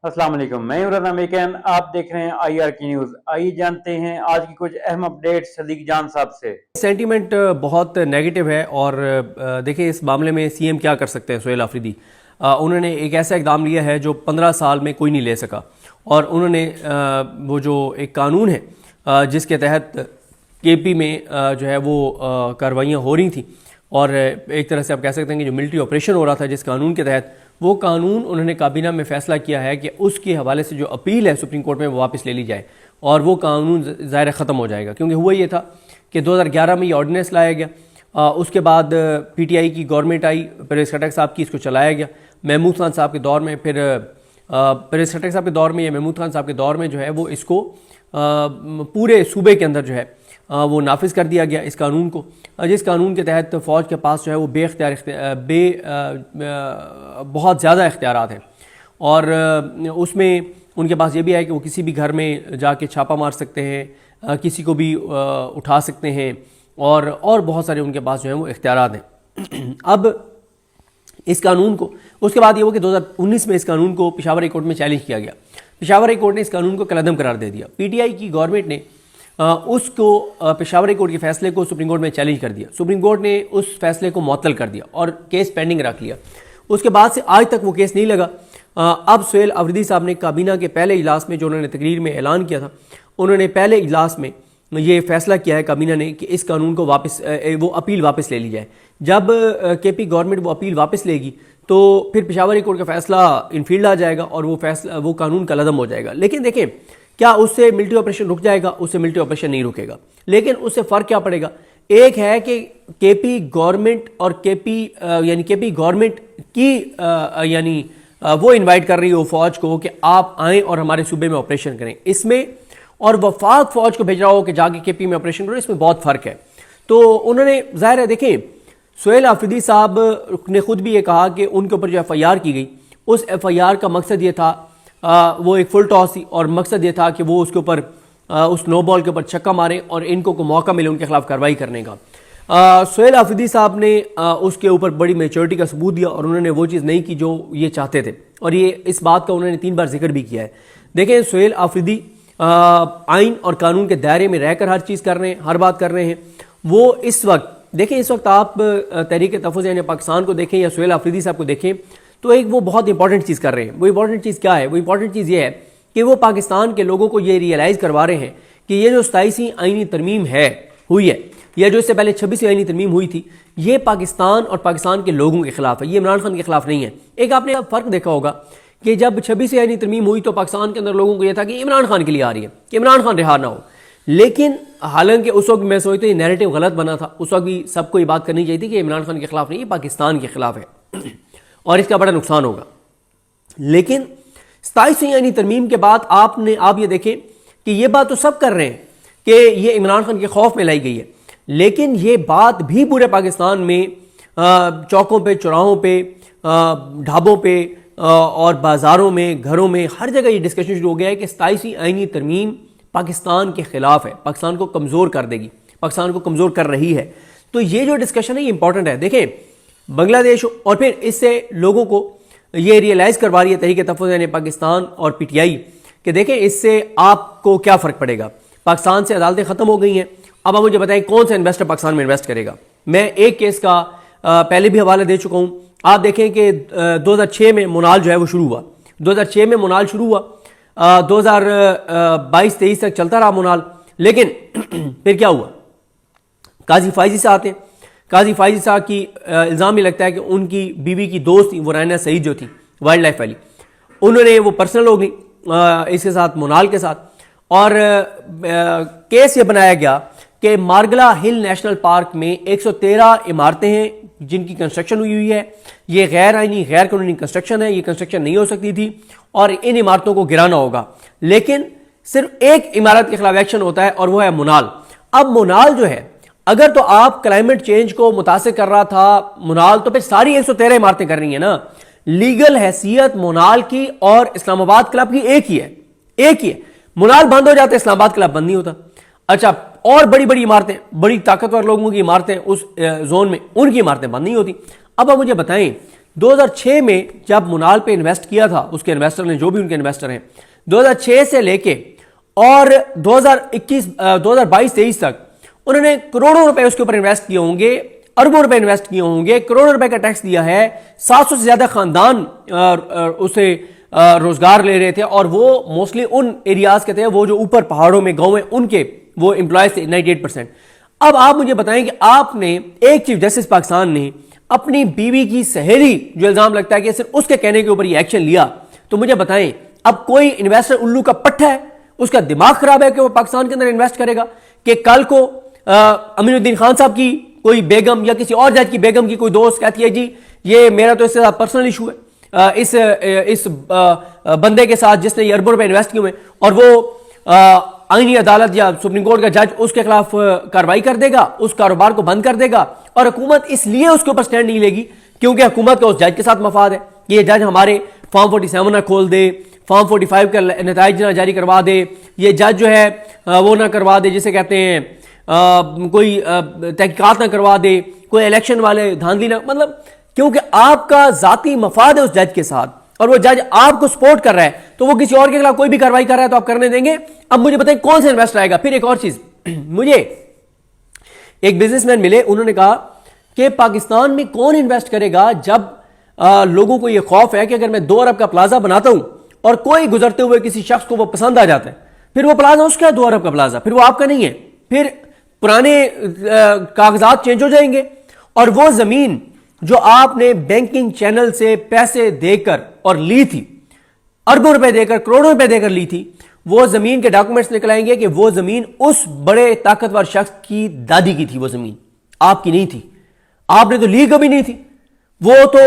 अस्सलाम वालेकुम, मैं हूं रज़ा मेकन। आप देख रहे हैं IR की न्यूज़। आइए जानते हैं आज की कुछ अहम अपडेट सदीक जान साहब से। सेंटीमेंट बहुत नेगेटिव है और देखिए इस मामले में सीएम क्या कर सकते हैं। सुहेल आफरीदी उन्होंने एक ऐसा इकदाम लिया है जो 15 साल में कोई नहीं ले सका, और उन्होंने वो जो एक कानून है जिसके तहत केपी में जो है वो कार्रवाइयाँ हो रही थी, और एक तरह से आप कह सकते हैं कि जो मिलिट्री ऑपरेशन हो रहा था जिस कानून के तहत, वो कानून उन्होंने काबीना में फैसला किया है कि उसके हवाले से जो अपील है सुप्रीम कोर्ट में वो वापस ले ली जाए, और वो कानून ज़ाहिर ख़त्म हो जाएगा। क्योंकि हुआ ये था कि 2011 में ये ऑर्डिनेंस लाया गया, उसके बाद पीटीआई की गवर्नमेंट आई, परवेज़ खटक साहब की, इसको चलाया गया महमूद खान साहब के दौर में। फिर परवेज़ खटक साहब के दौर में या महमूद खान साहब के दौर में जो है वो इसको पूरे सूबे के अंदर जो है वो नाफिज कर दिया गया इस कानून को, जिस कानून के तहत फ़ौज के पास जो है वो बहुत ज़्यादा इख्तियारात हैं, और उसमें उनके पास ये भी है कि वो किसी भी घर में जाके छापा मार सकते हैं, किसी को भी उठा सकते हैं, और बहुत सारे उनके पास जो है वो इख्तियारात हैं। अब इस कानून को उसके बाद ये हो कि 2019 में इस कानून को पेशावर हाई कोर्ट में चैलेंज किया गया। पेशावर हाई कोर्ट ने इस कानून को कलअदम करार दे दिया। पीटीआई की गवर्नमेंट ने उसको पेशावर हाई कोर्ट के फैसले को सुप्रीम कोर्ट में चैलेंज कर दिया। सुप्रीम कोर्ट ने उस फैसले को मुअत्तल कर दिया और केस पेंडिंग रख लिया। उसके बाद से आज तक वो केस नहीं लगा। अब सुहेल आफरीदी साहब ने काबीना के पहले इजलास में, जो उन्होंने तकरीर में ऐलान किया था, उन्होंने पहले इजलास में ये फैसला किया है काबीना ने कि इस कानून को वापस वो अपील वापस ले ली जाए। जब केपी गवर्नमेंट वो अपील वापस लेगी तो फिर पेशावर हाई कोर्ट का फैसला इनफील्ड आ जाएगा और वो कानून कलअदम हो जाएगा। लेकिन देखें, क्या उससे मिलिट्री ऑपरेशन रुक जाएगा? उससे मिलिट्री ऑपरेशन नहीं रुकेगा। लेकिन उससे फ़र्क क्या पड़ेगा? एक है कि केपी गवर्नमेंट और केपी गवर्नमेंट की यानी वो इनवाइट कर रही हो फ़ौज को कि आप आएँ और हमारे सूबे में ऑपरेशन करें, इसमें, और वफाक फ़ौज को भेज रहा हो कि जाके केपी में ऑपरेशन करो, इसमें बहुत फ़र्क है। तो उन्होंने, ज़ाहिर है, देखें, सुहेल आफरीदी साहब ने खुद भी ये कहा कि उनके ऊपर जो FIR की गई, उस FIR का मकसद ये था, वो एक फुल टॉस थी, और मकसद ये था कि वो उसके ऊपर उस नो बॉल के ऊपर छक्का मारे और इनको को मौका मिले उनके खिलाफ कार्रवाई करने का। सुहेल आफरीदी साहब ने उसके ऊपर बड़ी मैच्योरिटी का सबूत दिया, और उन्होंने वो चीज़ नहीं की जो ये चाहते थे, और ये इस बात का उन्होंने 3 बार जिक्र भी किया है। देखें, सुहेल आफरीदी आइन और कानून के दायरे में रहकर हर चीज़ कर रहे हैं, हर बात कर रहे हैं। वो इस वक्त देखें, इस वक्त आप तहरीक तहफ़्फ़ुज़ यानी पाकिस्तान को देखें या सुहेल आफरीदी साहब को देखें, तो एक वो बहुत इंपॉर्टेंट चीज़ कर रहे हैं। वो इंपॉर्टेंट चीज़ क्या है? वो इंपॉर्टेंट चीज़ ये है कि वो पाकिस्तान के लोगों को ये रियलाइज़ करवा रहे हैं कि ये जो 27वीं आईनी तरमीम हुई है, या जो इससे पहले 26वीं आईनी तरमीम हुई थी, ये पाकिस्तान और पाकिस्तान के लोगों के खिलाफ है, ये इमरान खान के खिलाफ नहीं है। एक आपने फ़र्क देखा होगा कि जब 26वीं आईनी तरमीम हुई तो पाकिस्तान के अंदर लोगों को यह था कि इमरान खान के लिए आ रही है, कि इमरान खान रिहा ना हो। लेकिन हालांकि उस वक्त मैं सोचता हूँ ये नैरेटिव गलत बना था। उस वक्त भी सबको ये बात करनी चाहिए थी कि इमरान खान के खिलाफ नहीं, ये पाकिस्तान के खिलाफ है और इसका बड़ा नुकसान होगा। लेकिन 27वीं यानी तरमीम के बाद आप ये देखें कि ये बात तो सब कर रहे हैं कि ये इमरान खान के खौफ में लाई गई है, लेकिन ये बात भी पूरे पाकिस्तान में चौकों पे, चौराहों पे, ढाबों पे और बाज़ारों में, घरों में, हर जगह ये डिस्कशन शुरू हो गया है कि 27वीं आईनी तरमीम पाकिस्तान के खिलाफ है, पाकिस्तान को कमज़ोर कर देगी, पाकिस्तान को कमज़ोर कर रही है। तो ये जो डिस्कशन है ये इंपॉर्टेंट है। देखें, बांग्लादेश, और फिर इससे लोगों को ये रियलाइज़ करवा रही है तहरीक तहफ़्फ़ुज़ यानी पाकिस्तान और पीटीआई कि देखें इससे आपको क्या फ़र्क पड़ेगा। पाकिस्तान से अदालतें ख़त्म हो गई हैं, अब आप मुझे बताएं कौन सा इन्वेस्टर पाकिस्तान में इन्वेस्ट करेगा। मैं एक केस का पहले भी हवाला दे चुका हूँ। आप देखें कि 2006 में मोनाल जो है वो शुरू हुआ, 2006 में मोनाल शुरू हुआ, 2022-23 तक चलता रहा मोनाल। लेकिन फिर क्या हुआ? काजी फाइजी साहब आते हैं, काजी फाइजी साहब की इल्ज़ाम ये लगता है कि उनकी बीवी की दोस्त थी वो रायना सईद जो थी वाइल्ड लाइफ वाली, उन्होंने वो पर्सनल हो गई इसके साथ, मोनाल के साथ, और केस ये बनाया गया कि मार्गला हिल नेशनल पार्क में 113 इमारतें हैं जिनकी कंस्ट्रक्शन हुई है। ये गैर आईनी, गैर कानूनी कंस्ट्रक्शन है, ये कंस्ट्रक्शन नहीं हो सकती थी और इन इमारतों को गिराना होगा। लेकिन सिर्फ एक इमारत के खिलाफ एक्शन होता है और वो है मोनाल। अब मोनाल जो है, अगर तो आप क्लाइमेट चेंज को मुतासिर कर रहा था मोनाल, तो फिर सारी 113 इमारतें कर रही है ना। लीगल हैसियत मोनाल की और इस्लामाबाद क्लब की एक ही है। मोनाल बंद हो जाता है, इस्लामाबाद क्लब बंद नहीं होता। अच्छा, और बड़ी बड़ी इमारतें, बड़ी ताकतवर लोगों की इमारतें उस जोन में, उनकी इमारतें बंद नहीं होती। अब आप मुझे बताएं, 2006 میں جب منال پہ انویسٹ کیا تھا اس کے انویسٹر نے, جو بھی ان کے انویسٹر ہیں, 2006 سے لے کے اور 2022-23 تک انہوں نے کروڑوں روپے اس کے اوپر انویسٹ کیے ہوں گے, اربوں روپے انویسٹ کیے ہوں گے, کروڑوں روپے کا ٹیکس دیا ہے, 700 سے زیادہ خاندان اسے روزگار لے رہے تھے, اور وہ موسٹلی ان ایریاز کے تھے وہ جو اوپر پہاڑوں میں گاؤں میں ان کے وہ امپلائز تھے 98%. اب آپ مجھے بتائیں کہ آپ نے ایک چیف جسٹس پاکستان نے اپنی بیوی کی سہیلی جو الزام لگتا ہے کہ صرف اس کے کہنے کے اوپر یہ ایکشن لیا, تو مجھے بتائیں اب کوئی انویسٹر الو کا پٹھا ہے, اس کا دماغ خراب ہے کہ وہ پاکستان کے اندر انویسٹ کرے گا کہ کل کو امین الدین خان صاحب کی کوئی بیگم یا کسی اور جج کی بیگم کی کوئی دوست کہتی ہے جی یہ میرا تو اس سے پرسنل ایشو ہے اس بندے کے ساتھ جس نے یہ اربوں روپے انویسٹ کیے ہوئے, اور وہ آئینی عدالت یا سپریم کورٹ کا جج اس کے خلاف کارروائی کر دے گا, اس کاروبار کو بند کر دے گا, اور حکومت اس لیے اس کے اوپر سٹینڈ نہیں لے گی کیونکہ حکومت کا اس جج کے ساتھ مفاد ہے کہ یہ جج ہمارے فارم 47 نہ کھول دے, فارم 45 کا نتائج نہ جاری کروا دے, یہ جج جو ہے وہ نہ کروا دے جسے کہتے ہیں کوئی تحقیقات نہ کروا دے, کوئی الیکشن والے دھاندلی نہ, مطلب کیونکہ آپ کا ذاتی مفاد ہے اس جج کے ساتھ اور وہ جج آپ کو سپورٹ کر رہا ہے تو وہ کسی اور کے خلاف کوئی بھی کارروائی کر رہا ہے تو آپ کرنے دیں گے. اب مجھے بتائیں کون سا انویسٹر آئے گا. پھر ایک اور چیز, مجھے ایک بزنس مین ملے, انہوں نے کہا کہ پاکستان میں کون انویسٹ کرے گا جب لوگوں کو یہ خوف ہے کہ اگر میں 2 ارب کا پلازا بناتا ہوں اور کوئی گزرتے ہوئے کسی شخص کو وہ پسند آ جاتا ہے, پھر وہ پلازا اس کا 2 ارب کا پلازا, پھر وہ آپ کا نہیں ہے, پھر پرانے کاغذات چینج ہو جائیں گے, اور وہ زمین جو آپ نے بینکنگ چینل سے پیسے دے کر اور لی تھی, اربوں روپے دے کر, کروڑوں روپے دے کر لی تھی, وہ زمین کے ڈاکومنٹس نکل آئیں گے کہ وہ زمین اس بڑے طاقتور شخص کی دادی کی تھی, وہ زمین آپ کی نہیں تھی, آپ نے تو لی کبھی نہیں تھی, وہ تو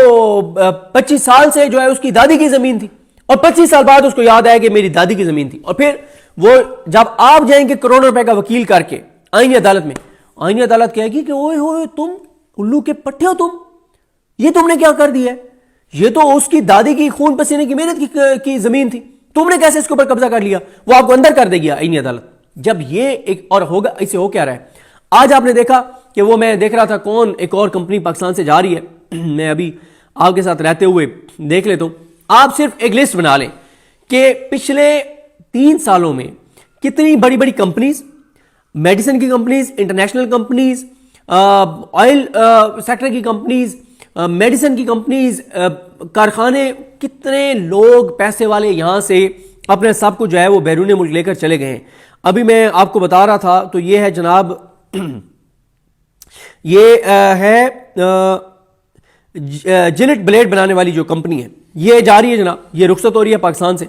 25 سال سے جو ہے اس کی دادی کی زمین تھی, اور 25 سال بعد اس کو یاد آیا کہ میری دادی کی زمین تھی, اور پھر وہ جب آپ جائیں گے کروڑوں روپے کا وکیل کر کے آئینی عدالت میں, آئینی عدالت کہے گی کہ اوئے ہوئے تم الو کے پٹھے ہو, یہ تم نے کیا کر دیا ہے, یہ تو اس کی دادی کی خون پسینے کی محنت کی زمین تھی, تم نے کیسے اس کے اوپر قبضہ کر لیا, وہ آپ کو اندر کر دے گیا آئینی عدالت. جب یہ ایک اور ہوگا, اسے ہو کیا رہا ہے, آج آپ نے دیکھا کہ وہ میں دیکھ رہا تھا کون ایک اور کمپنی پاکستان سے جا رہی ہے, میں ابھی آپ کے ساتھ رہتے ہوئے دیکھ لیتا ہوں, آپ صرف ایک لسٹ بنا لیں کہ پچھلے 3 سالوں میں کتنی بڑی بڑی کمپنیز, میڈیسن کی companies, international companies, oil sector کی کمپنیز, میڈیسن کی کمپنیز, کارخانے, کتنے لوگ پیسے والے یہاں سے اپنے سب کو جو ہے وہ بیرون ملک لے کر چلے گئے ہیں. ابھی میں آپ کو بتا رہا تھا تو یہ ہے جناب, یہ ہے جلٹ بلیڈ بنانے والی جو کمپنی ہے, یہ جا رہی ہے جناب, یہ رخصت ہو رہی ہے پاکستان سے.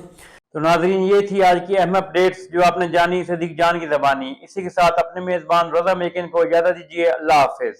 تو ناظرین یہ تھی آج کی اہم اپڈیٹس جو آپ نے جانی صدیق جان کی زبانی. اسی کے ساتھ اپنے میزبان روزہ میکن کو اجازت دیجیے. اللہ حافظ.